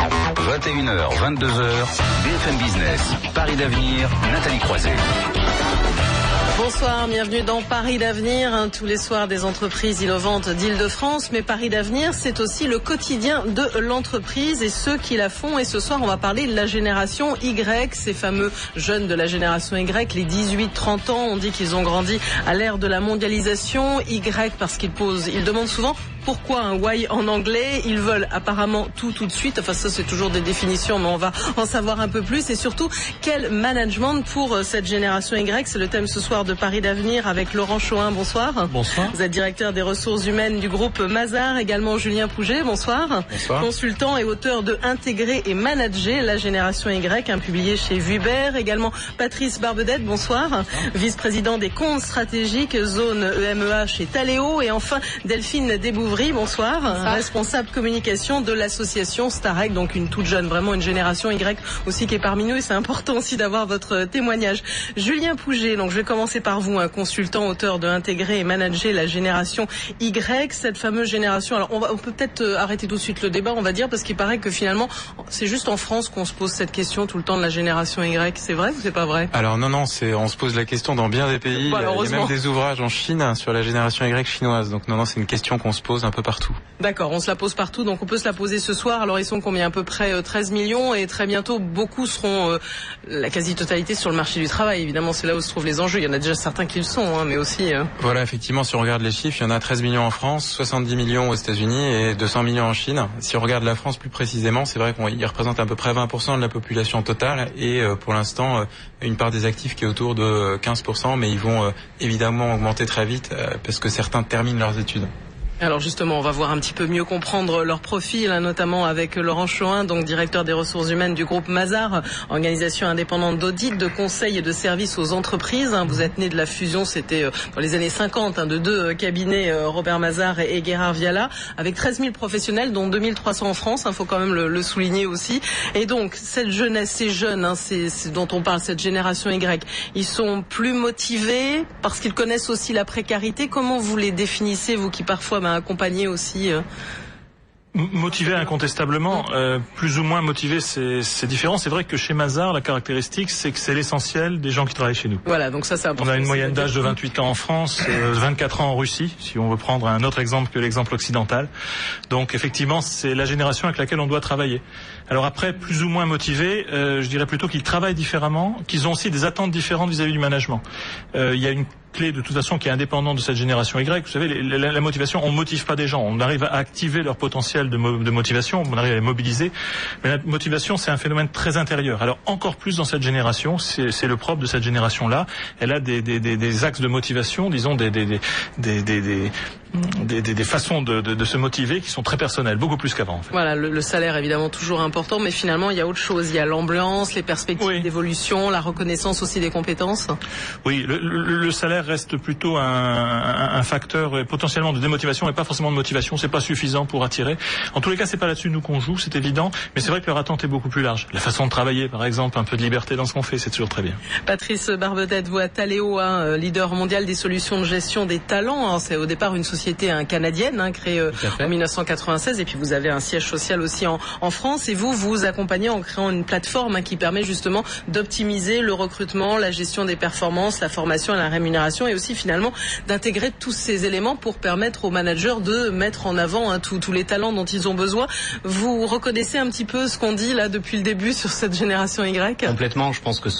21h, 22h, BFM Business, Paris d'avenir, Nathalie Croiset. Bonsoir, bienvenue dans Paris d'avenir, tous les soirs des entreprises innovantes d'Île-de-France. Mais Paris d'avenir, c'est aussi le quotidien de l'entreprise et ceux qui la font. Et ce soir, on va parler de la génération Y, ces fameux jeunes de la génération Y, les 18-30 ans. On dit qu'ils ont grandi à l'ère de la mondialisation. Y parce ils demandent souvent pourquoi un why en anglais. Ils veulent apparemment tout de suite. Enfin, ça, c'est toujours des définitions, mais on va en savoir un peu plus. Et surtout, quel management pour cette génération Y? C'est le thème ce soir de Paris d'avenir avec Laurent Chohin. Bonsoir. Bonsoir. Vous êtes directeur des ressources humaines du groupe Mazars. Également Julien Pouget. Bonsoir. Bonsoir. Consultant et auteur de Intégrer et manager la génération Y, publié chez Vuber. Également Patrice Barbedette. Bonsoir. Vice-président des comptes stratégiques, zone EMEA chez Taléo. Et enfin Delphine Desbouvry. Bonsoir. Responsable communication de l'association Starec, donc une toute jeune, vraiment une génération Y aussi qui est parmi nous, et c'est important aussi d'avoir votre témoignage. Julien Pouget, donc je vais commencer par vous, un consultant, auteur de Intégrer et manager la génération Y, cette fameuse génération. Alors on peut peut-être arrêter tout de suite le débat, on va dire, parce qu'il paraît que finalement c'est juste en France qu'on se pose cette question tout le temps de la génération Y. C'est vrai ou c'est pas vrai? Alors non, on se pose la question dans bien des pays. Voilà, il y a même des ouvrages en Chine sur la génération Y chinoise. Donc non, c'est une question qu'on se pose un peu partout. D'accord, on se la pose partout, donc on peut se la poser ce soir. Alors ils sont combien? À peu près 13 millions, et très bientôt beaucoup seront la quasi-totalité sur le marché du travail. Évidemment, c'est là où se trouvent les enjeux. Il y en a déjà certains qui le sont, mais aussi... Voilà, effectivement, si on regarde les chiffres, il y en a 13 millions en France, 70 millions aux États-Unis et 200 millions en Chine. Si on regarde la France plus précisément, c'est vrai qu'il représente à peu près 20% de la population totale, et pour l'instant, une part des actifs qui est autour de 15%, mais ils vont évidemment augmenter très vite parce que certains terminent leurs études. Alors justement, on va voir un petit peu mieux comprendre leur profil, notamment avec Laurent Chohin, donc directeur des ressources humaines du groupe Mazars, organisation indépendante d'audit, de conseil et de services aux entreprises. Vous êtes né de la fusion, c'était dans les années 50, de deux cabinets, Robert Mazars et Guérard Viala, avec 13 000 professionnels, dont 2300 en France, faut quand même le souligner aussi. Et donc, cette jeunesse, ces jeunes, c'est dont on parle, cette génération Y, ils sont plus motivés parce qu'ils connaissent aussi la précarité. Comment vous les définissez, vous qui parfois accompagné aussi Motivé incontestablement, plus ou moins motivé, c'est différent. C'est vrai que chez Mazars, la caractéristique, c'est que c'est l'essentiel des gens qui travaillent chez nous. Voilà, donc ça c'est important. On a une moyenne d'âge de 28 ans en France, 24 ans en Russie, si on veut prendre un autre exemple que l'exemple occidental. Donc effectivement, c'est la génération avec laquelle on doit travailler. Alors après, plus ou moins motivés, je dirais plutôt qu'ils travaillent différemment, qu'ils ont aussi des attentes différentes vis-à-vis du management. Il y a une clé de toute façon qui est indépendante de cette génération Y. Vous savez, la motivation, on motive pas des gens, on arrive à activer leur potentiel de motivation, on arrive à les mobiliser, mais la motivation c'est un phénomène très intérieur. Alors encore plus dans cette génération, c'est le propre de cette génération-là. Elle a des axes de motivation, disons des façons de se motiver qui sont très personnelles, beaucoup plus qu'avant. En fait. Voilà, le salaire évidemment toujours important, mais finalement il y a autre chose, il y a l'ambiance, les perspectives d'évolution, la reconnaissance aussi des compétences. Oui, le salaire reste plutôt un facteur potentiellement de démotivation et pas forcément de motivation. C'est pas suffisant pour attirer. En tous les cas, c'est pas là-dessus nous qu'on joue, c'est évident. Mais c'est vrai que leur attente est beaucoup plus large. La façon de travailler, par exemple, un peu de liberté dans ce qu'on fait, c'est toujours très bien. Patrice Barbedette, vous à Taléo, leader mondial des solutions de gestion des talents. C'est au départ une société canadienne, créée en 1996, et puis vous avez un siège social aussi en France. Et vous accompagnez en créant une plateforme qui permet justement d'optimiser le recrutement, la gestion des performances, la formation et la rémunération, et aussi finalement d'intégrer tous ces éléments pour permettre aux managers de mettre en avant tous les talents dont ils ont besoin. Vous reconnaissez un petit peu ce qu'on dit là depuis le début sur cette génération Y? Complètement, je pense que ce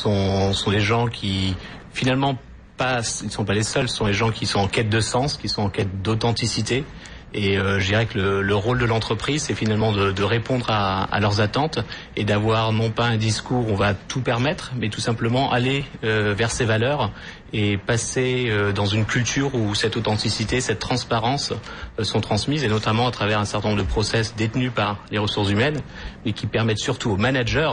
sont les gens qui finalement ils ne sont pas les seuls, ce sont les gens qui sont en quête de sens, qui sont en quête d'authenticité. Et je dirais que le rôle de l'entreprise, c'est finalement de répondre à leurs attentes et d'avoir non pas un discours où on va tout permettre, mais tout simplement aller vers ces valeurs et passer dans une culture où cette authenticité, cette transparence sont transmises, et notamment à travers un certain nombre de process détenus par les ressources humaines, mais qui permettent surtout aux managers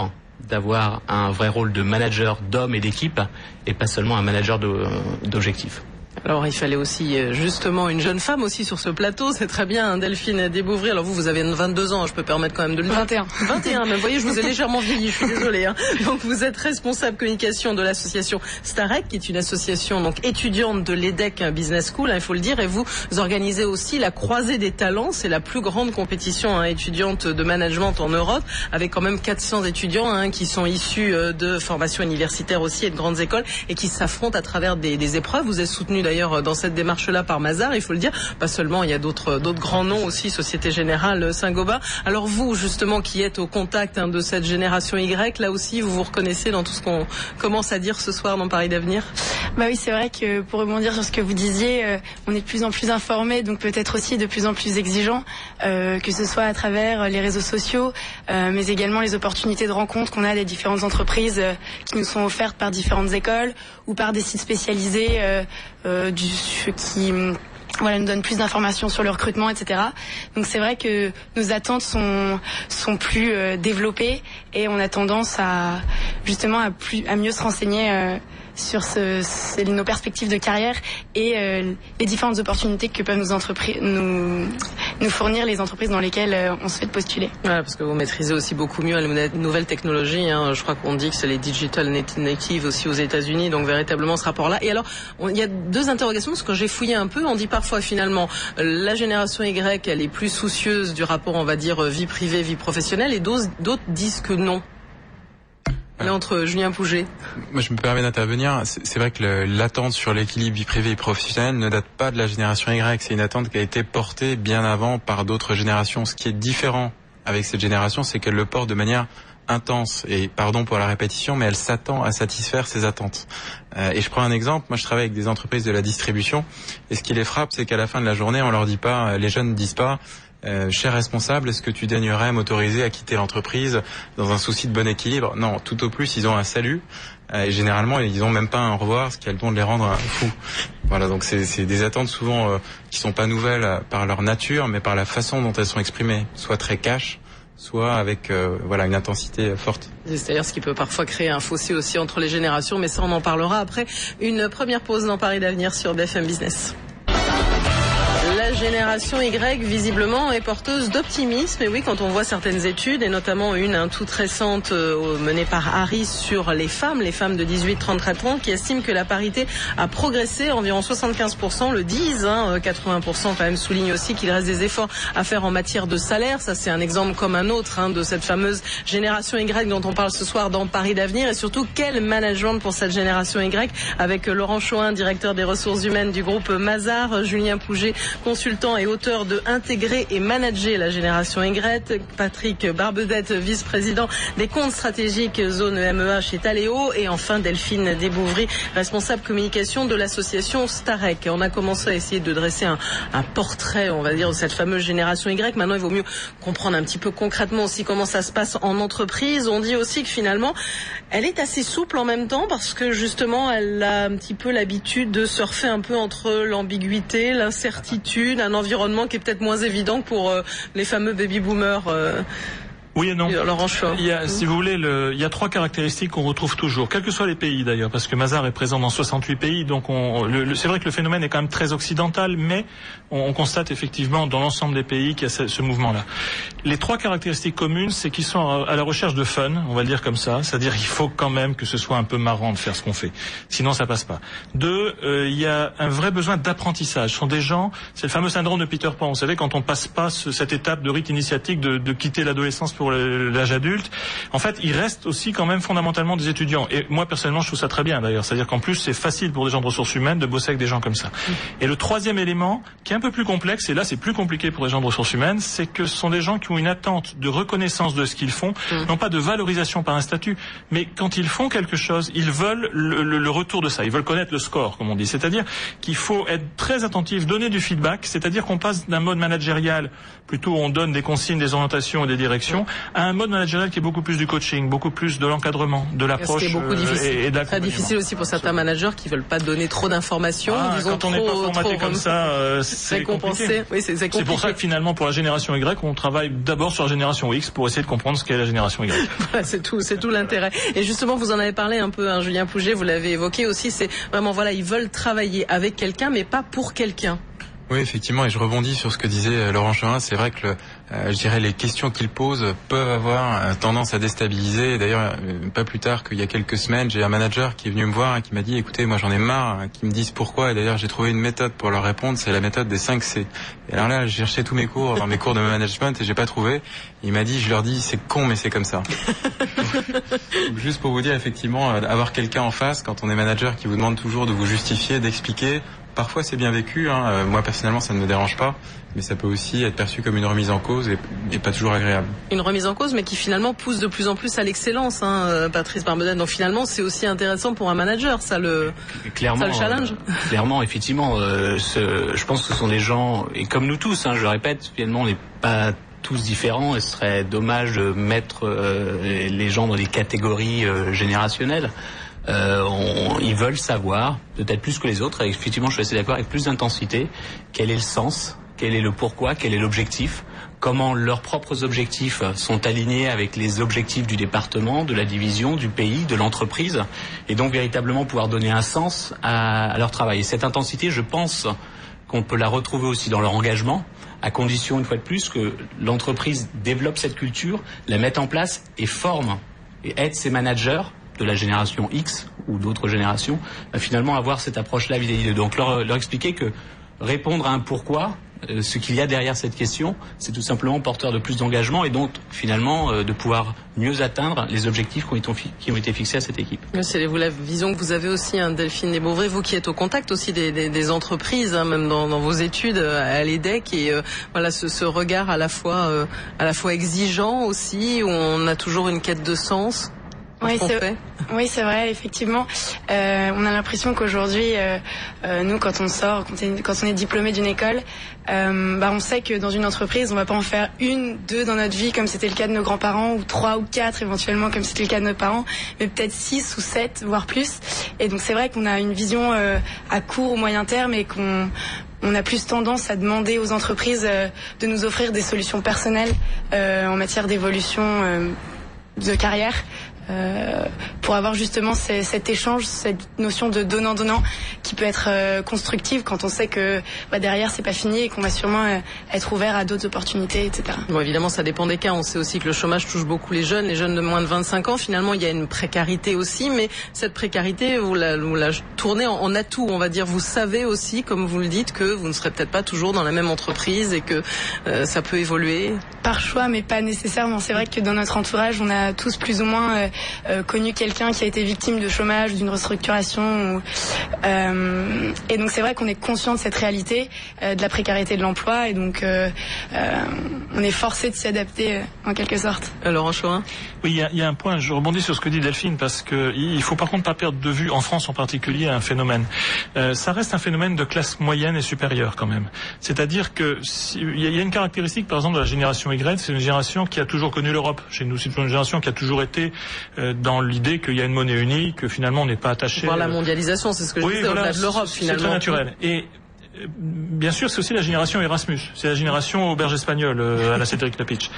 d'avoir un vrai rôle de manager d'hommes et d'équipe, et pas seulement un manager d'objectifs. Alors il fallait aussi justement une jeune femme aussi sur ce plateau, c'est très bien, hein, Delphine Desbouvry. Alors vous avez 22 ans, je peux permettre quand même de le dire. 21, mais vous voyez, je vous ai légèrement vieilli, je suis désolée. Hein. Donc vous êtes responsable communication de l'association Starec, qui est une association donc étudiante de l'EDEC Business School, hein, il faut le dire, et vous organisez aussi la Croisée des Talents, c'est la plus grande compétition étudiante de management en Europe, avec quand même 400 étudiants qui sont issus de formations universitaires aussi et de grandes écoles, et qui s'affrontent à travers des épreuves. Vous êtes soutenu d'ailleurs dans cette démarche-là par Mazars, il faut le dire. Pas seulement, il y a d'autres grands noms aussi, Société Générale, Saint-Gobain. Alors vous, justement, qui êtes au contact de cette génération Y, là aussi, vous vous reconnaissez dans tout ce qu'on commence à dire ce soir dans Paris d'Avenir? Bah oui, c'est vrai que pour rebondir sur ce que vous disiez, on est de plus en plus informés, donc peut-être aussi de plus en plus exigeants, que ce soit à travers les réseaux sociaux, mais également les opportunités de rencontre qu'on a des différentes entreprises qui nous sont offertes par différentes écoles ou par des sites spécialisés qui nous donnent plus d'informations sur le recrutement, etc. Donc c'est vrai que nos attentes sont plus développées et on a tendance à justement à mieux se renseigner sur nos perspectives de carrière et les différentes opportunités que peuvent nous fournir les entreprises dans lesquelles on souhaite postuler. Voilà, parce que vous maîtrisez aussi beaucoup mieux les nouvelles technologies. Je crois qu'on dit que c'est les digital natives aussi aux États-Unis, donc véritablement ce rapport-là. Et alors, il y a deux interrogations, parce que j'ai fouillé un peu. On dit parfois finalement la génération Y, elle est plus soucieuse du rapport, on va dire, vie privée, vie professionnelle, et d'autres disent que non. Là, entre Julien Pouget. Moi, je me permets d'intervenir. C'est vrai que l'attente sur l'équilibre vie privée et professionnelle ne date pas de la génération Y. C'est une attente qui a été portée bien avant par d'autres générations. Ce qui est différent avec cette génération, c'est qu'elle le porte de manière intense. Et pardon pour la répétition, mais elle s'attend à satisfaire ses attentes. Et je prends un exemple. Moi, je travaille avec des entreprises de la distribution. Et ce qui les frappe, c'est qu'à la fin de la journée, on leur dit pas, les jeunes ne disent pas, cher responsable, est-ce que tu daignerais m'autoriser à quitter l'entreprise dans un souci de bon équilibre? Non, tout au plus, ils ont un salut. Et généralement, ils ont même pas un au revoir, ce qui a le don de les rendre fous. Voilà, donc c'est des attentes souvent qui sont pas nouvelles par leur nature, mais par la façon dont elles sont exprimées, soit très cash, soit avec une intensité forte. C'est-à-dire ce qui peut parfois créer un fossé aussi entre les générations, mais ça on en parlera après une première pause dans Paris d'Avenir sur BFM Business. La génération Y, visiblement, est porteuse d'optimisme. Et oui, quand on voit certaines études, et notamment une toute récente menée par Harris sur les femmes de 18-34 ans, qui estiment que la parité a progressé, environ 75% le disent, 80% quand même soulignent aussi qu'il reste des efforts à faire en matière de salaire. Ça, c'est un exemple comme un autre de cette fameuse génération Y dont on parle ce soir dans Paris d'Avenir. Et surtout, quel management pour cette génération Y, avec Laurent Chohin, directeur des ressources humaines du groupe Mazars, Julien Pouget, consultant et auteur de Intégrer et manager la génération Y, Patrick Barbedette, vice-président des comptes stratégiques zone EMEA chez Taléo, et enfin Delphine Desbouvry, responsable communication de l'association Starec. On a commencé à essayer de dresser un portrait, on va dire, de cette fameuse génération Y. Maintenant, il vaut mieux comprendre un petit peu concrètement aussi comment ça se passe en entreprise. On dit aussi que finalement, elle est assez souple en même temps, parce que justement, elle a un petit peu l'habitude de surfer un peu entre l'ambiguïté, l'incertitude, un environnement qui est peut-être moins évident que pour les fameux baby-boomers. Oui et non. Laurent Chohin. Si vous voulez, il y a trois caractéristiques qu'on retrouve toujours, quels que soient les pays d'ailleurs, parce que Mazars est présent dans 68 pays, donc c'est vrai que le phénomène est quand même très occidental, mais on constate effectivement dans l'ensemble des pays qu'il y a ce mouvement-là. Les trois caractéristiques communes, c'est qu'ils sont à la recherche de fun, on va le dire comme ça, c'est-à-dire il faut quand même que ce soit un peu marrant de faire ce qu'on fait, sinon ça passe pas. Deux, il y a un vrai besoin d'apprentissage. Ce sont des gens, c'est le fameux syndrome de Peter Pan, vous savez, quand on passe pas cette étape de rite initiatique de quitter l'adolescence pour l'âge adulte, en fait, il reste aussi quand même fondamentalement des étudiants. Et moi, personnellement, je trouve ça très bien, d'ailleurs. C'est-à-dire qu'en plus, c'est facile pour des gens de ressources humaines de bosser avec des gens comme ça. Et le troisième élément, qui est un peu plus complexe, et là, c'est plus compliqué pour les gens de ressources humaines, c'est que ce sont des gens qui ont une attente de reconnaissance de ce qu'ils font, non pas de valorisation par un statut, mais quand ils font quelque chose, ils veulent le retour de ça. Ils veulent connaître le score, comme on dit. C'est-à-dire qu'il faut être très attentif, donner du feedback, c'est-à-dire qu'on passe d'un mode managérial, plutôt où on donne des consignes, des orientations et des directions, à un mode managérial qui est beaucoup plus du coaching, beaucoup plus de l'encadrement, de l'approche, et de l'accompagnement. Très difficile aussi pour certains managers qui veulent pas donner trop d'informations. Quand on n'est pas formaté comme ça, c'est compliqué. Oui, c'est compliqué. C'est pour ça que finalement, pour la génération Y, on travaille d'abord sur la génération X pour essayer de comprendre ce qu'est la génération Y. Voilà, c'est tout l'intérêt. Et justement, vous en avez parlé un peu, hein, Julien Pouget, vous l'avez évoqué aussi, c'est vraiment, voilà, ils veulent travailler avec quelqu'un, mais pas pour quelqu'un. Oui, effectivement, et je rebondis sur ce que disait Laurent Chorin. C'est vrai que je dirais les questions qu'il pose peuvent avoir tendance à déstabiliser. D'ailleurs, pas plus tard qu'il y a quelques semaines, j'ai un manager qui est venu me voir et qui m'a dit, écoutez, moi j'en ai marre, qu'ils me disent pourquoi. Et d'ailleurs, j'ai trouvé une méthode pour leur répondre, c'est la méthode des 5 C. Et alors là, j'ai cherché tous mes cours, dans mes cours de management, et j'ai pas trouvé. Il m'a dit, je leur dis, c'est con, mais c'est comme ça. Donc, juste pour vous dire, effectivement, avoir quelqu'un en face, quand on est manager, qui vous demande toujours de vous justifier, d'expliquer. Parfois c'est bien vécu, hein. Moi personnellement ça ne me dérange pas, mais ça peut aussi être perçu comme une remise en cause et pas toujours agréable. Une remise en cause mais qui finalement pousse de plus en plus à l'excellence, hein, Patrice Barbedette. Donc finalement c'est aussi intéressant pour un manager, ça le challenge. Clairement, effectivement, je pense que ce sont des gens, et comme nous tous, hein, je le répète, finalement on n'est pas tous différents et ce serait dommage de mettre les gens dans des catégories générationnelles. Ils veulent savoir, peut-être plus que les autres, et effectivement je suis assez d'accord, avec plus d'intensité, quel est le sens, quel est le pourquoi, quel est l'objectif, comment leurs propres objectifs sont alignés avec les objectifs du département, de la division, du pays, de l'entreprise, et donc véritablement pouvoir donner un sens à leur travail. Et cette intensité, je pense qu'on peut la retrouver aussi dans leur engagement, à condition, une fois de plus, que l'entreprise développe cette culture, la mette en place et forme et aide ses managers de la génération X ou d'autres générations, finalement avoir cette approche-là vis-à-vis d'eux. Donc leur expliquer que répondre à un pourquoi, ce qu'il y a derrière cette question, c'est tout simplement porteur de plus d'engagement et donc finalement de pouvoir mieux atteindre les objectifs qui ont été fixés à cette équipe. C'est la vision que vous avez aussi, hein, Delphine Desbeauvrais, vous qui êtes au contact aussi des entreprises, hein, même dans vos études à l'EDEC, et voilà ce regard à la fois exigeant aussi, où on a toujours une quête de sens. Oui, c'est vrai, effectivement. On a l'impression qu'aujourd'hui, nous, quand on sort, quand on est diplômé d'une école, on sait que dans une entreprise, on va pas en faire 1, 2 dans notre vie, comme c'était le cas de nos grands-parents, ou 3 ou 4 éventuellement, comme c'était le cas de nos parents, mais peut-être 6 ou 7, voire plus. Et donc c'est vrai qu'on a une vision à court ou moyen terme et on a plus tendance à demander aux entreprises de nous offrir des solutions personnelles en matière d'évolution de carrière. Pour avoir justement cet échange, cette notion de donnant-donnant qui peut être constructive quand on sait que derrière c'est pas fini et qu'on va sûrement être ouvert à d'autres opportunités, etc. Bon, évidemment ça dépend des cas, on sait aussi que le chômage touche beaucoup les jeunes de moins de 25 ans, finalement il y a une précarité aussi, mais cette précarité vous la tournez en atout, on va dire. Vous savez aussi, comme vous le dites, que vous ne serez peut-être pas toujours dans la même entreprise et que ça peut évoluer. Par choix, mais pas nécessairement. C'est vrai que dans notre entourage on a tous plus ou moins connu quelqu'un qui a été victime de chômage, d'une restructuration, et donc c'est vrai qu'on est conscient de cette réalité, de la précarité de l'emploi, et donc on est forcé de s'y adapter en quelque sorte. Laurent Chorin. Oui, il y a un point, je rebondis sur ce que dit Delphine, parce que il faut par contre pas perdre de vue, en France en particulier, un phénomène. Ça reste un phénomène de classe moyenne et supérieure quand même. C'est-à-dire que il y a une caractéristique, par exemple, de la génération Y, c'est une génération qui a toujours connu l'Europe. Chez nous, c'est une génération qui a toujours été dans l'idée qu'il y a une monnaie unique, que finalement on n'est pas attaché. Voir la mondialisation, c'est ce que je disais, au-delà de l'Europe finalement. C'est très naturel. Et bien sûr, c'est aussi la génération Erasmus, c'est la génération auberge espagnole à la Cédric Lepitch.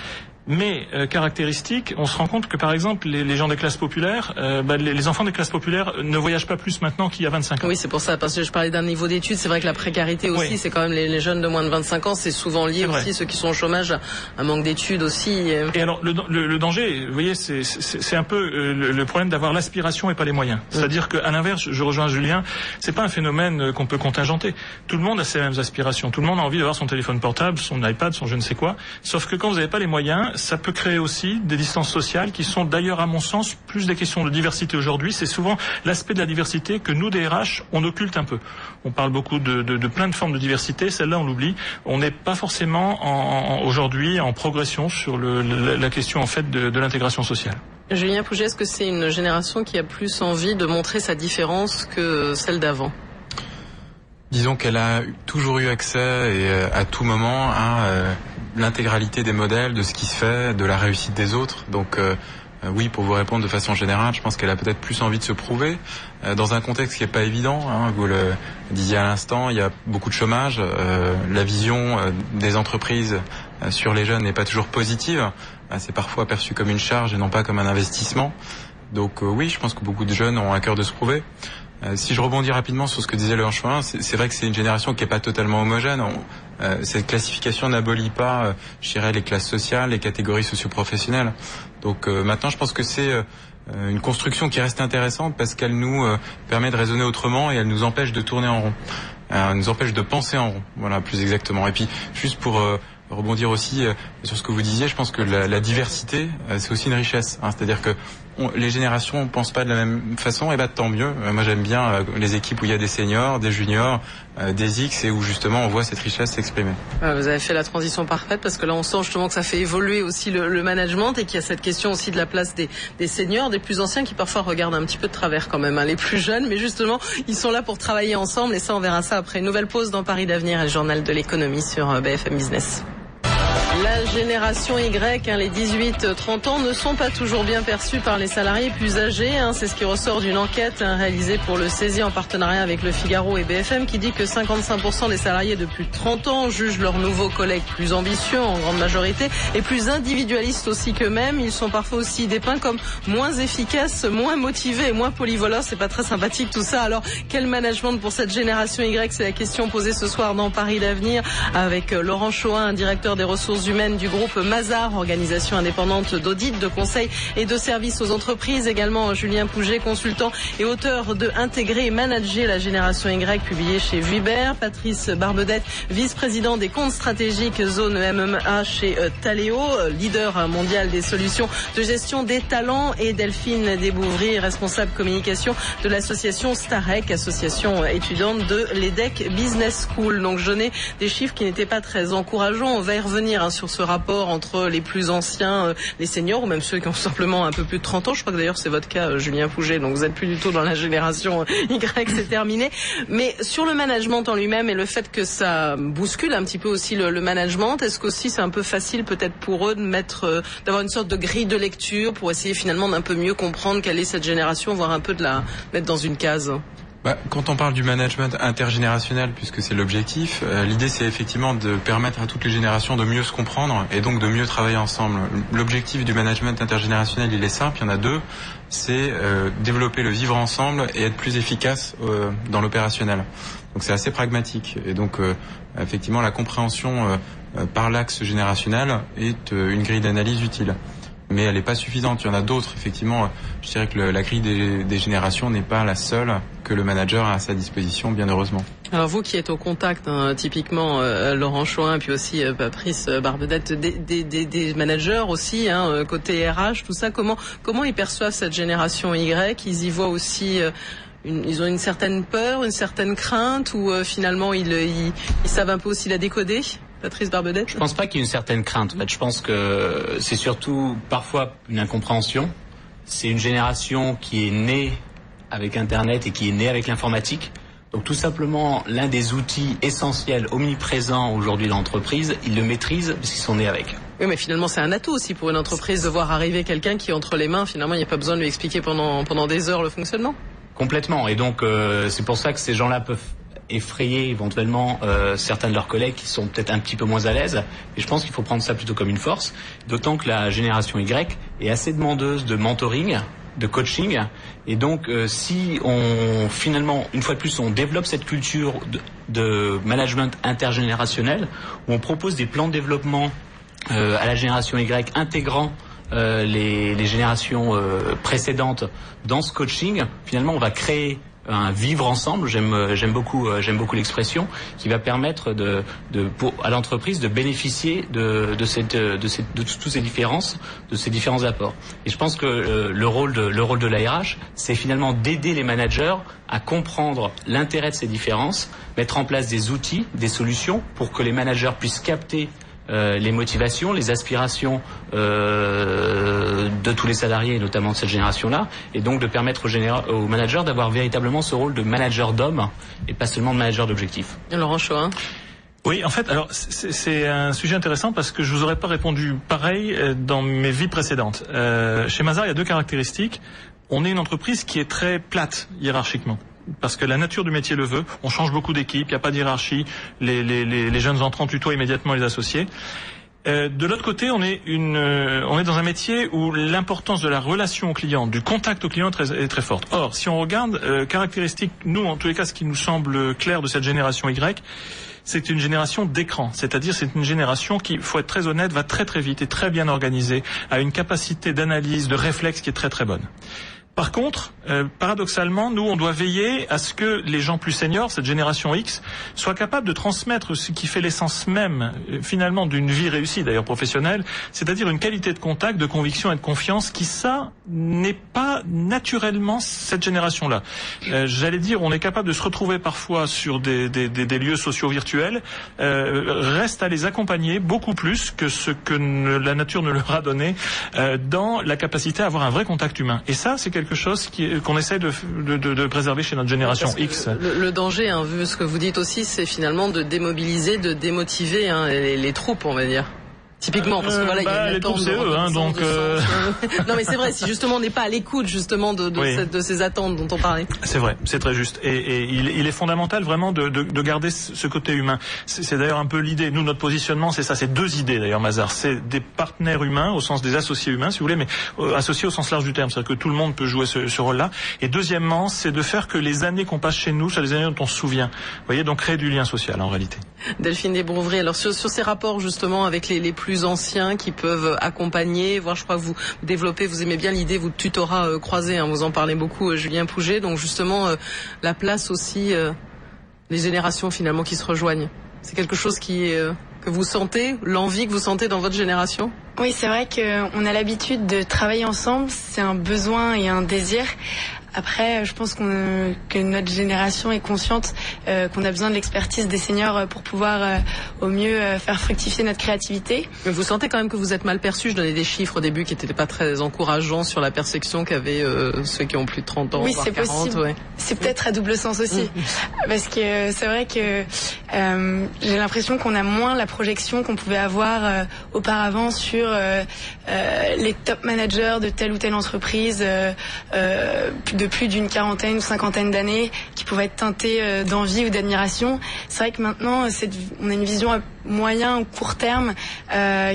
Mais caractéristique, on se rend compte que par exemple les gens des classes populaires, les enfants des classes populaires ne voyagent pas plus maintenant qu'il y a 25 ans. Oui, c'est pour ça, parce que je parlais d'un niveau d'études, c'est vrai que la précarité aussi, oui. C'est quand même les jeunes de moins de 25 ans, c'est souvent lié aussi, ceux qui sont au chômage, à un manque d'études aussi. Et alors le danger, vous voyez, c'est un peu le problème d'avoir l'aspiration et pas les moyens. C'est-à-dire qu'à l'inverse, je rejoins Julien, c'est pas un phénomène qu'on peut contingenter. Tout le monde a ses mêmes aspirations, tout le monde a envie d'avoir son téléphone portable, son iPad, son je ne sais quoi, sauf que quand vous n'avez pas les moyens, ça peut créer aussi des distances sociales qui sont d'ailleurs, à mon sens, plus des questions de diversité aujourd'hui. C'est souvent l'aspect de la diversité que nous, des RH, on occulte un peu. On parle beaucoup de plein de formes de diversité, celle-là on l'oublie. On n'est pas forcément aujourd'hui en progression sur la question en fait de l'intégration sociale. Julien Pouget, est-ce que c'est une génération qui a plus envie de montrer sa différence que celle d'avant ? Disons qu'elle a toujours eu accès et à tout moment à l'intégralité des modèles, de ce qui se fait, de la réussite des autres. Donc oui, pour vous répondre de façon générale, je pense qu'elle a peut-être plus envie de se prouver dans un contexte qui n'est pas évident. Vous le disiez à l'instant, il y a beaucoup de chômage. La vision des entreprises sur les jeunes n'est pas toujours positive. C'est parfois perçu comme une charge et non pas comme un investissement. Donc oui, je pense que beaucoup de jeunes ont à cœur de se prouver. Si je rebondis rapidement sur ce que disait Laurent Chouin, c'est vrai que c'est une génération qui n'est pas totalement homogène. Cette classification n'abolit pas, je dirais, les classes sociales, les catégories socio-professionnelles. Donc maintenant, je pense que c'est une construction qui reste intéressante parce qu'elle nous permet de raisonner autrement et elle nous empêche de tourner en rond. Elle nous empêche de penser en rond, voilà, plus exactement. Et puis, juste pour rebondir aussi sur ce que vous disiez, je pense que la diversité, c'est aussi une richesse. C'est-à-dire que les générations ne pensent pas de la même façon, et tant mieux. Moi j'aime bien les équipes où il y a des seniors, des juniors, des X, et où justement on voit cette richesse s'exprimer. Vous avez fait la transition parfaite, parce que là on sent justement que ça fait évoluer aussi le management, et qu'il y a cette question aussi de la place des seniors, des plus anciens, qui parfois regardent un petit peu de travers quand même, les plus jeunes, mais justement ils sont là pour travailler ensemble, et ça on verra ça après une nouvelle pause dans Paris d'Avenir et le journal de l'économie sur BFM Business. La génération Y, les 18-30 ans, ne sont pas toujours bien perçus par les salariés plus âgés. C'est ce qui ressort d'une enquête réalisée pour le CESI en partenariat avec Le Figaro et BFM, qui dit que 55% des salariés de plus de 30 ans jugent leurs nouveaux collègues plus ambitieux en grande majorité et plus individualistes aussi qu'eux-mêmes. Ils sont parfois aussi dépeints comme moins efficaces, moins motivés et moins polyvalents. C'est pas très sympathique tout ça. Alors, quel management pour cette génération Y? C'est la question posée ce soir dans Paris d'Avenir avec Laurent Chouin, directeur des ressources humaines du groupe Mazars, organisation indépendante d'audit, de conseil et de services aux entreprises. Également Julien Pouget, consultant et auteur de Intégrer et manager la génération Y, publié chez Vuibert. Patrice Barbedette, vice-président des comptes stratégiques zone MMA chez Thaleo, leader mondial des solutions de gestion des talents, et Delphine Desbouvry, responsable communication de l'association Starec, association étudiante de l'EDEC Business School. Donc je n'ai des chiffres qui n'étaient pas très encourageants. On va y revenir sur ce rapport entre les plus anciens, les seniors, ou même ceux qui ont simplement un peu plus de 30 ans. Je crois que d'ailleurs c'est votre cas, Julien Pouget, donc vous êtes plus du tout dans la génération Y, c'est terminé. Mais sur le management en lui-même et le fait que ça bouscule un petit peu aussi le management, est-ce qu'aussi c'est un peu facile peut-être pour eux de d'avoir une sorte de grille de lecture pour essayer finalement d'un peu mieux comprendre quelle est cette génération, voire un peu de la mettre dans une case? Quand on parle du management intergénérationnel, puisque c'est l'objectif, l'idée c'est effectivement de permettre à toutes les générations de mieux se comprendre et donc de mieux travailler ensemble. L'objectif du management intergénérationnel, il est simple, il y en a deux, c'est développer le vivre ensemble et être plus efficace dans l'opérationnel. Donc c'est assez pragmatique, et donc effectivement la compréhension par l'axe générationnel est une grille d'analyse utile. Mais elle n'est pas suffisante. Il y en a d'autres, effectivement. Je dirais que la grille des générations n'est pas la seule que le manager a à sa disposition, bien heureusement. Alors vous qui êtes au contact, typiquement Laurent Chouin, puis aussi Patrice Barbedette, des managers aussi, côté RH, tout ça, comment ils perçoivent cette génération Y? Ils y voient aussi... ils ont une certaine peur, une certaine crainte, ou finalement ils savent un peu aussi la décoder? Patrice Barbedette? Je pense pas qu'il y ait une certaine crainte. En fait, je pense que c'est surtout parfois une incompréhension. C'est une génération qui est née avec Internet et qui est née avec l'informatique. Donc tout simplement, l'un des outils essentiels, omniprésents aujourd'hui dans l'entreprise, ils le maîtrisent parce qu'ils sont nés avec. Oui, mais finalement c'est un atout aussi pour une entreprise de voir arriver quelqu'un qui est entre les mains. Finalement, il n'y a pas besoin de lui expliquer pendant des heures le fonctionnement. Complètement. Et donc c'est pour ça que ces gens-là peuvent effrayer éventuellement certains de leurs collègues qui sont peut-être un petit peu moins à l'aise. Et je pense qu'il faut prendre ça plutôt comme une force, d'autant que la génération Y est assez demandeuse de mentoring, de coaching. Et donc si on finalement, une fois de plus, on développe cette culture de management intergénérationnel, où on propose des plans de développement à la génération Y intégrant les générations précédentes dans ce coaching, finalement on va créer un vivre ensemble, j'aime beaucoup l'expression, qui va permettre à l'entreprise de bénéficier de toutes ces différences, de ces différents apports. Et je pense que le rôle de la RH, c'est finalement d'aider les managers à comprendre l'intérêt de ces différences, mettre en place des outils, des solutions pour que les managers puissent capter les motivations, les aspirations de tous les salariés, et notamment de cette génération-là, et donc de permettre aux managers d'avoir véritablement ce rôle de manager d'hommes et pas seulement de manager d'objectifs. Laurent Chohin. Oui, en fait, alors c'est un sujet intéressant parce que je vous aurais pas répondu pareil dans mes vies précédentes. Chez Mazars, il y a deux caractéristiques. On est une entreprise qui est très plate hiérarchiquement. Parce que la nature du métier le veut. On change beaucoup d'équipes, il n'y a pas de hiérarchie. Les jeunes entrants tutoient immédiatement les associés. De l'autre côté, on est dans un métier où l'importance de la relation au client, du contact au client est très forte. Or, si on regarde caractéristiques, nous, en tous les cas, ce qui nous semble clair de cette génération Y, c'est une génération d'écran. C'est-à-dire, c'est une génération qui, faut être très honnête, va très très vite et très bien organisée, a une capacité d'analyse, de réflexe qui est très très bonne. Par contre, paradoxalement, nous, on doit veiller à ce que les gens plus seniors, cette génération X, soient capables de transmettre ce qui fait l'essence même, finalement, d'une vie réussie, d'ailleurs professionnelle, c'est-à-dire une qualité de contact, de conviction et de confiance qui, ça, n'est pas naturellement cette génération-là. J'allais dire, on est capable de se retrouver parfois sur des lieux sociaux virtuels, reste à les accompagner beaucoup plus que ce que la nature ne leur a donné dans la capacité à avoir un vrai contact humain. Et ça, c'est quelque chose qu'on essaie de préserver chez notre génération X. Le danger, vu ce que vous dites aussi, c'est finalement de démobiliser, de démotiver les troupes, on va dire. Typiquement, parce que voilà, il y a une attente donc non mais c'est vrai, si justement on n'est pas à l'écoute justement de ces attentes dont on parlait. C'est vrai, c'est très juste. Et il est fondamental vraiment de garder ce côté humain. C'est d'ailleurs un peu l'idée. Nous, notre positionnement, c'est ça. C'est deux idées d'ailleurs, Mazars. C'est des partenaires humains au sens des associés humains, si vous voulez, mais associés au sens large du terme. C'est-à-dire que tout le monde peut jouer ce rôle-là. Et deuxièmement, c'est de faire que les années qu'on passe chez nous soient les années dont on se souvient. Vous voyez, donc créer du lien social en réalité. Delphine Desbrouvry, alors sur ces rapports justement avec les plus anciens qui peuvent accompagner, voire je crois que vous développez, vous aimez bien l'idée, vous tutorat croisé, vous en parlez beaucoup, Julien Pouget, donc justement la place aussi des générations finalement qui se rejoignent. C'est quelque chose que vous sentez, l'envie que vous sentez dans votre génération ? Oui, c'est vrai qu'on a l'habitude de travailler ensemble, c'est un besoin et un désir. Après, je pense que notre génération est consciente qu'on a besoin de l'expertise des seniors pour pouvoir au mieux faire fructifier notre créativité. Mais vous sentez quand même que vous êtes mal perçu. Je donnais des chiffres au début qui n'étaient pas très encourageants sur la perception qu'avaient ceux qui ont plus de 30 ans, oui, voire c'est 40. Possible. Ouais. C'est peut-être à double sens aussi. Parce que c'est vrai que j'ai l'impression qu'on a moins la projection qu'on pouvait avoir auparavant sur les top managers de telle ou telle entreprise de plus d'une quarantaine ou cinquantaine d'années qui pouvaient être teintés d'envie ou d'admiration. C'est vrai que maintenant, on a une vision à moyen ou court terme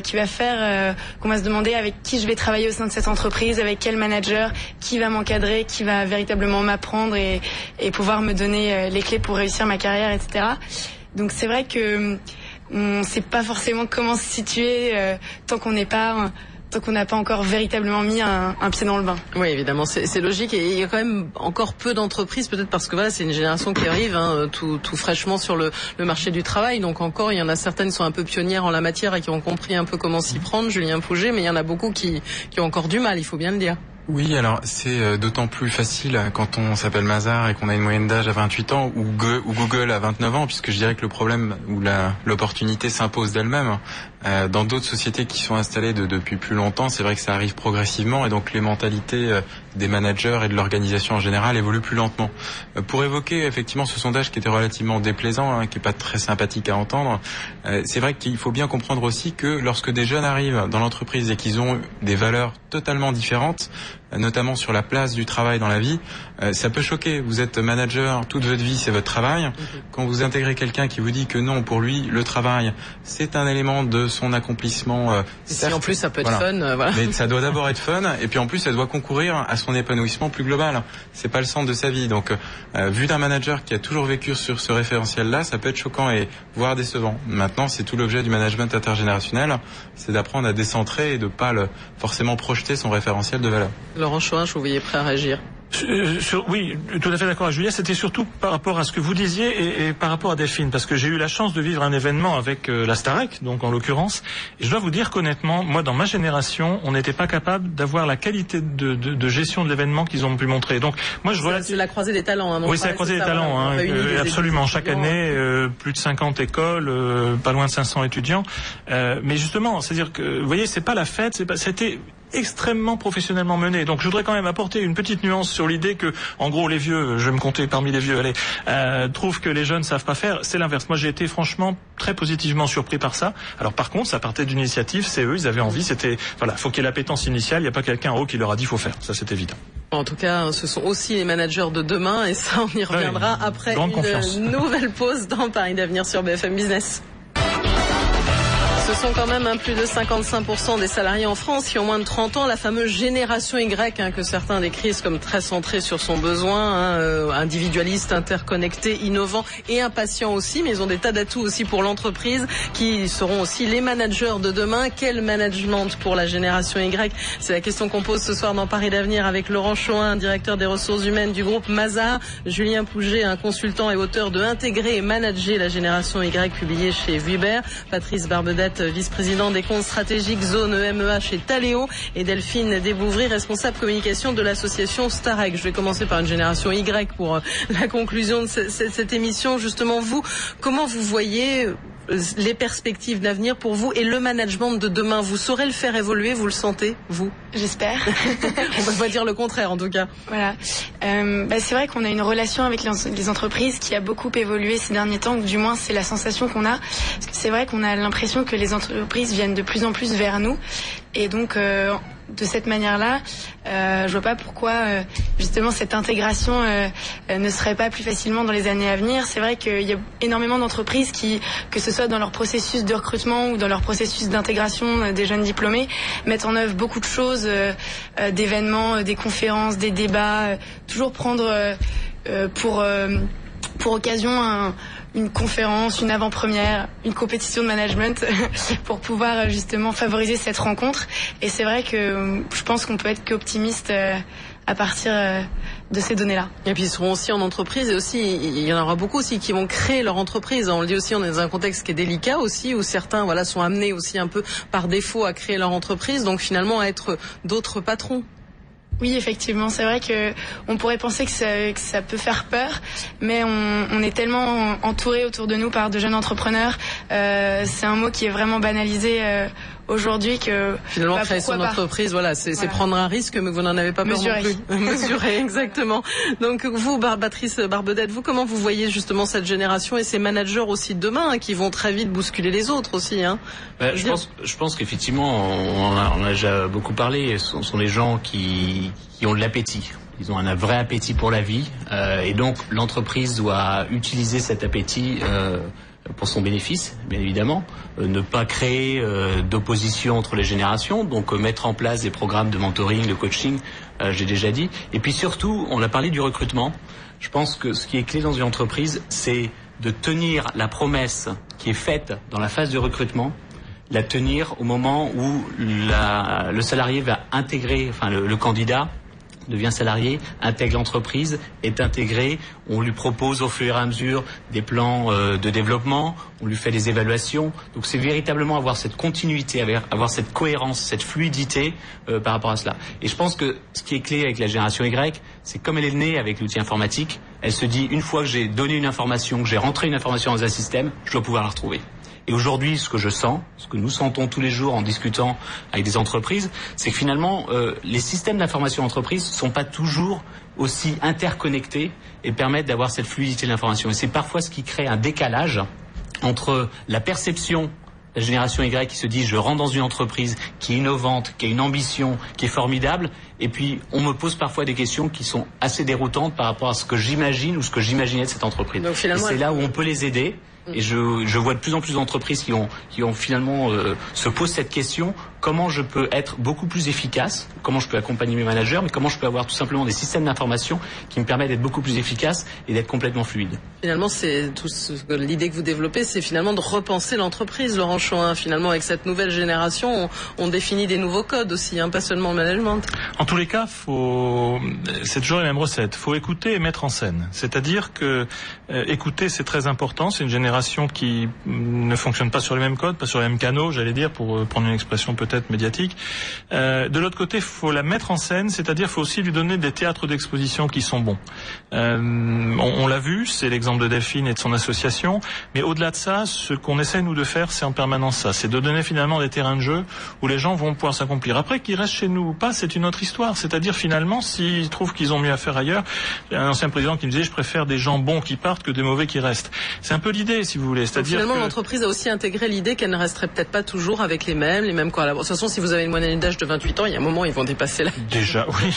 qui va faire qu'on va se demander avec qui je vais travailler au sein de cette entreprise, avec quel manager, qui va m'encadrer, qui va véritablement m'apprendre et pouvoir me donner les clés pour réussir ma carrière, etc. Donc c'est vrai que on ne sait pas forcément comment se situer tant qu'on n'a pas encore véritablement mis un pied dans le bain. Oui, évidemment, c'est logique. Et il y a quand même encore peu d'entreprises, peut-être parce que voilà, c'est une génération qui arrive tout fraîchement sur le marché du travail. Donc encore, il y en a certaines qui sont un peu pionnières en la matière et qui ont compris un peu comment s'y prendre, Julien Pouget, mais il y en a beaucoup qui ont encore du mal, il faut bien le dire. Oui, alors c'est d'autant plus facile quand on s'appelle Mazars et qu'on a une moyenne d'âge à 28 ans ou Google à 29 ans, puisque je dirais que le problème ou l'opportunité s'impose d'elle-même. Dans d'autres sociétés qui sont installées depuis plus longtemps, c'est vrai que ça arrive progressivement et donc les mentalités des managers et de l'organisation en général évoluent plus lentement. Pour évoquer effectivement ce sondage qui était relativement déplaisant, qui est pas très sympathique à entendre, c'est vrai qu'il faut bien comprendre aussi que lorsque des jeunes arrivent dans l'entreprise et qu'ils ont des valeurs totalement différentes, notamment sur la place du travail dans la vie, ça peut choquer. Vous êtes manager, toute votre vie c'est votre travail. Quand vous intégrez quelqu'un qui vous dit que non, pour lui le travail c'est un élément de son accomplissement. Si en plus ça peut être fun, voilà. Mais ça doit d'abord être fun et puis en plus ça doit concourir à son épanouissement plus global. C'est pas le centre de sa vie. Donc vu d'un manager qui a toujours vécu sur ce référentiel-là, ça peut être choquant et voire décevant. Maintenant, c'est tout l'objet du management intergénérationnel, c'est d'apprendre à décentrer et de pas forcément projeter son référentiel de valeur. Laurent Chohin, je vous voyais prêt à réagir. Oui, tout à fait d'accord avec Julia. C'était surtout par rapport à ce que vous disiez et par rapport à Delphine, parce que j'ai eu la chance de vivre un événement avec la Starac, donc en l'occurrence. Et je dois vous dire qu'honnêtement, moi, dans ma génération, on n'était pas capable d'avoir la qualité de gestion de l'événement qu'ils ont pu montrer. Donc, moi, c'est la croisée des talents. Hein, oui, c'est la croisée des talents. Absolument. Chaque année, plus de 50 écoles, pas loin de 500 étudiants. Mais justement, c'est-à-dire que, vous voyez, c'est pas la fête, c'était extrêmement professionnellement mené. Donc je voudrais quand même apporter une petite nuance sur l'idée que, en gros, les vieux, je vais me compter parmi les vieux, trouvent que les jeunes savent pas faire. C'est l'inverse. Moi, j'ai été franchement très positivement surpris par ça. Alors par contre, ça partait d'une initiative, c'est eux, ils avaient envie, faut qu'il y ait l'appétence initiale, il n'y a pas quelqu'un en haut qui leur a dit faut faire. Ça, c'est évident. En tout cas, ce sont aussi les managers de demain, et ça, on y reviendra après une nouvelle pause dans Paris d'avenir sur BFM Business. Ce sont quand même plus de 55% des salariés en France qui ont moins de 30 ans, la fameuse génération Y que certains décrivent comme très centrée sur son besoin, individualiste, interconnecté, innovant et impatient aussi, mais ils ont des tas d'atouts aussi pour l'entreprise qui seront aussi les managers de demain. Quel management pour la génération Y? C'est la question qu'on pose ce soir dans Paris d'avenir avec Laurent Choin, directeur des ressources humaines du groupe Mazars, Julien Pouget, un consultant et auteur de Intégrer et manager la génération Y, publié chez Vuibert, Patrice Barbedette, vice-président des comptes stratégiques zone EMEA chez Taléo, et Delphine Desbouvry, responsable communication de l'association Starac. Je vais commencer par une génération Y pour la conclusion de cette émission. Justement, vous, comment vous voyez les perspectives d'avenir pour vous et le management de demain? Vous saurez le faire évoluer, vous le sentez, vous? J'espère. On peut pas dire le contraire, en tout cas. Voilà. C'est vrai qu'on a une relation avec les entreprises qui a beaucoup évolué ces derniers temps, du moins c'est la sensation qu'on a. Parce que c'est vrai qu'on a l'impression que les entreprises viennent de plus en plus vers nous. Et donc, de cette manière-là, je vois pas pourquoi justement cette intégration ne serait pas plus facilement dans les années à venir. C'est vrai qu'il y a énormément d'entreprises qui, que ce soit dans leur processus de recrutement ou dans leur processus d'intégration des jeunes diplômés, mettent en œuvre beaucoup de choses, d'événements, des conférences, des débats, toujours prendre pour occasion une conférence, une avant-première, une compétition de management pour pouvoir justement favoriser cette rencontre. Et c'est vrai que je pense qu'on peut être qu'optimiste à partir de ces données-là. Et puis ils seront aussi en entreprise, et aussi il y en aura beaucoup aussi qui vont créer leur entreprise. On le dit aussi, on est dans un contexte qui est délicat aussi, où certains sont amenés aussi un peu par défaut à créer leur entreprise, donc finalement à être d'autres patrons. Oui, effectivement, c'est vrai que on pourrait penser que ça peut faire peur, mais on est tellement entouré autour de nous par de jeunes entrepreneurs. C'est un mot qui est vraiment banalisé aujourd'hui que finalement créer son entreprise, c'est prendre un risque, mais vous n'en avez pas peur non plus. Mesurer, exactement. Donc vous, Patrice Barbedette, vous, comment vous voyez justement cette génération et ces managers aussi de demain qui vont très vite bousculer les autres aussi, hein? Je pense qu'effectivement, on a déjà beaucoup parlé. Ce sont les gens qui ont de l'appétit. Ils ont un vrai appétit pour la vie, et donc l'entreprise doit utiliser cet appétit pour son bénéfice, bien évidemment, ne pas créer d'opposition entre les générations, donc mettre en place des programmes de mentoring, de coaching, j'ai déjà dit. Et puis surtout, on a parlé du recrutement. Je pense que ce qui est clé dans une entreprise, c'est de tenir la promesse qui est faite dans la phase de recrutement, la tenir au moment où le salarié va intégrer, le candidat devient salarié, intègre l'entreprise, est intégré, on lui propose au fur et à mesure des plans de développement, on lui fait des évaluations. Donc c'est véritablement avoir cette continuité, avoir cette cohérence, cette fluidité par rapport à cela. Et je pense que ce qui est clé avec la génération Y, c'est comme elle est née avec l'outil informatique, elle se dit une fois que j'ai donné une information, que j'ai rentré une information dans un système, je dois pouvoir la retrouver. Et aujourd'hui, ce que je sens, ce que nous sentons tous les jours en discutant avec des entreprises, c'est que finalement, les systèmes d'information entreprise ne sont pas toujours aussi interconnectés et permettent d'avoir cette fluidité de l'information. Et c'est parfois ce qui crée un décalage entre la perception de la génération Y qui se dit je rentre dans une entreprise qui est innovante, qui a une ambition, qui est formidable, et puis on me pose parfois des questions qui sont assez déroutantes par rapport à ce que j'imagine ou ce que j'imaginais de cette entreprise. Donc, finalement, et c'est là où on peut les aider. Et je vois de plus en plus d'entreprises qui ont finalement se posent cette question: comment je peux être beaucoup plus efficace, comment je peux accompagner mes managers, mais comment je peux avoir tout simplement des systèmes d'information qui me permettent d'être beaucoup plus efficace et d'être complètement fluide. Finalement, c'est l'idée que vous développez, c'est finalement de repenser l'entreprise, Laurent Chohin. Finalement, avec cette nouvelle génération, on définit des nouveaux codes aussi, pas seulement le management. En tous les cas, c'est toujours la même recette. Faut écouter et mettre en scène. C'est-à-dire que écouter, c'est très important. C'est une génération qui ne fonctionne pas sur les mêmes codes, pas sur les mêmes canaux, j'allais dire, pour prendre une expression peut-être médiatique. De l'autre côté, faut la mettre en scène, c'est-à-dire faut aussi lui donner des théâtres d'exposition qui sont bons. On l'a vu, c'est l'exemple de Delphine et de son association, mais au-delà de ça, ce qu'on essaie nous de faire, c'est en permanence ça, c'est de donner finalement des terrains de jeu où les gens vont pouvoir s'accomplir. Après, qu'ils restent chez nous ou pas, c'est une autre histoire. C'est-à-dire finalement, s'ils trouvent qu'ils ont mieux à faire ailleurs, il y a un ancien président qui me disait: je préfère des gens bons qui partent que des mauvais qui restent. C'est un peu l'idée, si vous voulez. C'est-à-dire finalement, l'entreprise a aussi intégré l'idée qu'elle ne resterait peut-être pas toujours avec les mêmes collaborateurs. De toute façon, si vous avez une moyenne d'âge de 28 ans, il y a un moment, ils vont dépasser là. Déjà, oui,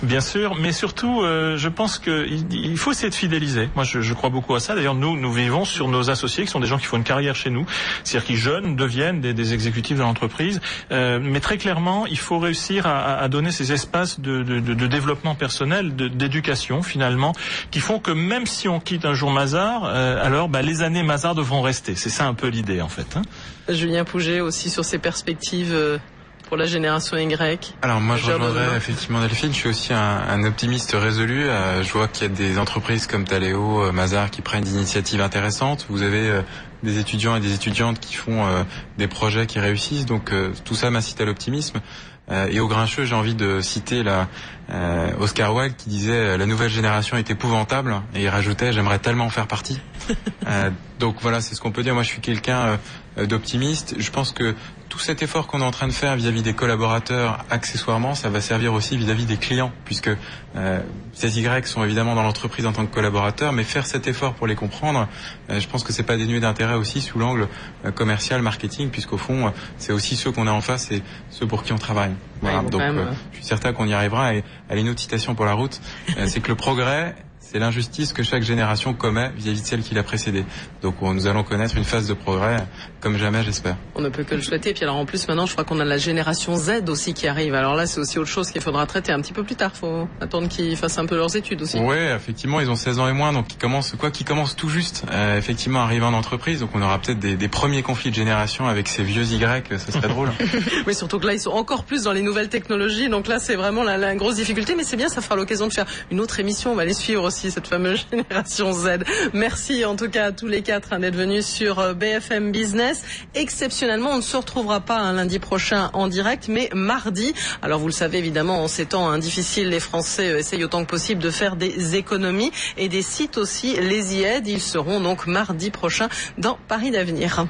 bien sûr. Mais surtout, je pense qu'il faut essayer de fidéliser. Moi, je crois beaucoup à ça. D'ailleurs, nous vivons sur nos associés, qui sont des gens qui font une carrière chez nous, c'est-à-dire qui jeunes deviennent des exécutifs de l'entreprise. Mais très clairement, il faut réussir à donner ces espaces de développement personnel, d'éducation finalement, qui font que même si on quitte un jour Mazars, alors les années Mazars devront rester. C'est ça un peu l'idée en fait. Julien Pouget aussi sur ses perspectives pour la génération Y. Alors moi je rejoindrais effectivement Delphine, je suis aussi un optimiste résolu. Je vois qu'il y a des entreprises comme Taleo, Mazars qui prennent des initiatives intéressantes. Vous avez des étudiants et des étudiantes qui font des projets qui réussissent, donc tout ça m'incite à l'optimisme. Et au grincheux, j'ai envie de citer Oscar Wilde qui disait: la nouvelle génération est épouvantable, et il rajoutait: j'aimerais tellement en faire partie. Donc voilà, c'est ce qu'on peut dire. Moi je suis quelqu'un d'optimiste. Je pense que tout cet effort qu'on est en train de faire vis-à-vis des collaborateurs, accessoirement, ça va servir aussi vis-à-vis des clients, puisque ces Y sont évidemment dans l'entreprise en tant que collaborateurs, mais faire cet effort pour les comprendre, je pense que c'est pas dénué d'intérêt aussi sous l'angle commercial, marketing, puisqu'au fond, c'est aussi ceux qu'on a en face et ceux pour qui on travaille. Voilà. Ouais, donc je suis certain qu'on y arrivera. Et allez, une autre citation pour la route, c'est que le progrès, c'est l'injustice que chaque génération commet vis-à-vis de celle qui l'a précédée. Donc nous allons connaître une phase de progrès comme jamais, j'espère. On ne peut que le souhaiter. Et puis alors en plus maintenant, je crois qu'on a la génération Z aussi qui arrive. Alors là, c'est aussi autre chose qu'il faudra traiter un petit peu plus tard. Faut attendre qu'ils fassent un peu leurs études aussi. Oui, effectivement, ils ont 16 ans et moins, donc qui commencent tout juste effectivement à arriver en entreprise. Donc on aura peut-être des premiers conflits de génération avec ces vieux Y, ça serait drôle. Oui, surtout que là, ils sont encore plus dans les nouvelles technologies. Donc là, c'est vraiment la grosse difficulté. Mais c'est bien, ça fera l'occasion de faire une autre émission. On va les suivre aussi, cette fameuse génération Z. Merci en tout cas à tous les quatre d'être venus sur BFM Business. Exceptionnellement, on ne se retrouvera pas un lundi prochain en direct, mais mardi. Alors vous le savez évidemment, en ces temps difficiles, les Français essayent autant que possible de faire des économies et des sites aussi les y aident. Ils seront donc mardi prochain dans Paris d'avenir.